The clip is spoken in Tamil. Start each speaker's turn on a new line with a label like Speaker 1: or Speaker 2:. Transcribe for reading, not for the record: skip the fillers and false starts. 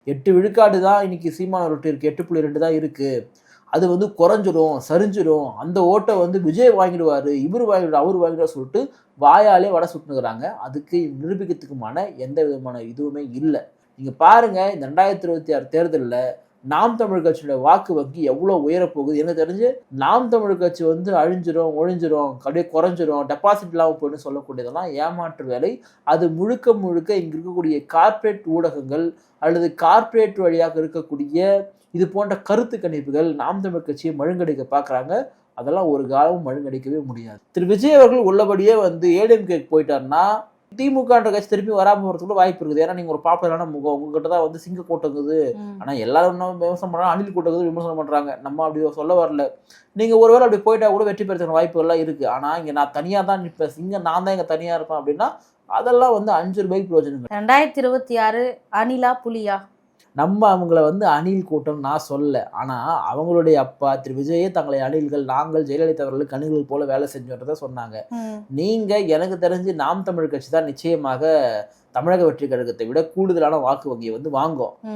Speaker 1: 8 விழுக்காடு தான் இன்னைக்கு சீமான் அவர்கிட்ட இருக்கு, 8.2 தான் இருக்கு. அது வந்து குறைஞ்சிரும், சரிஞ்சிரும், அந்த ஓட்டை வந்து விஜய் வாங்கிடுவாரு, இவர் வாங்கிடுவாரு, அவர் வாங்கிடுவார் சொல்லிட்டு வாயாலே வடை சுட்டுனுக்குறாங்க. அதுக்கு நிரூபிக்கிறதுக்குமான எந்த விதமான இதுவுமே இல்லை. நீங்க பாருங்க, இந்த 2026 தேர்தலில் நாம் தமிழ் கட்சியோட வாக்கு வங்கி எவ்வளோ உயரப்போகுது. எனக்கு தெரிஞ்சு நாம் தமிழ் கட்சி வந்து அழிஞ்சிரும், ஒழிஞ்சிரும், அப்படியே குறைஞ்சிரும், டெபாசிட் இல்லாமல் போயின்னு சொல்லக்கூடியதெல்லாம் ஏமாற்று வேலை. அது முழுக்க முழுக்க இங்கே இருக்கக்கூடிய கார்ப்பரேட் ஊடகங்கள் அல்லது கார்ப்பரேட் வழியாக இருக்கக்கூடிய இது போன்ற கருத்து கணிப்புகள் நாம் தமிழ் கட்சியை மழுங்கடிக்க பார்க்குறாங்க. அதெல்லாம் ஒரு காலமும் மழுங்கடிக்கவே முடியாது. திரு விஜய் அவர்கள் உள்ளபடியே வந்து ஏடிஎம்கேக்கு போயிட்டாருன்னா திமுகன்ற கட்சி திருப்பி வராமல் போகிறதுக்கு வாய்ப்பு இருக்குது. ஏன்னா நீங்கள் ஒரு பாப்புலரான முகம், உங்ககிட்ட தான் வந்து சிங்க கூட்டங்குது. ஆனால் எல்லாரும் விமர்சனம் பண்ணுறாங்க, அணில் கூட்டங்குது விமர்சனம் பண்ணுறாங்க. நம்ம அப்படி சொல்ல வரல. நீங்கள் ஒருவேளை அப்படி போயிட்டா கூட வெற்றி பெறதுக்கான வாய்ப்புகள்லாம் இருக்குது. ஆனால் இங்கே நான் தனியாக தான் நிற்பேன், சிங்க நான் தான் இங்கே தனியாக இருப்பேன் அப்படின்னா அதெல்லாம் வந்து 5 ரூபாய்க்கு பிரயோஜனம்.
Speaker 2: 2026 அணிலா புலியா?
Speaker 1: நம்ம அவங்கள வந்து அணில் கூட்டம் நான் சொல்ல. ஆனால் அவங்களுடைய அப்பா திரு விஜயே தங்களை அணில்கள், நாங்கள் ஜெயலலிதா அவர்களுக்கு அணில்கள் போல வேலை செஞ்சோன்றதை சொன்னாங்க. நீங்கள் எனக்கு தெரிஞ்சு நாம் தமிழ் கட்சி தான் நிச்சயமாக தமிழக வெற்றி கழகத்தை விட கூடுதலான வாக்கு வங்கியை வந்து வாங்கும்.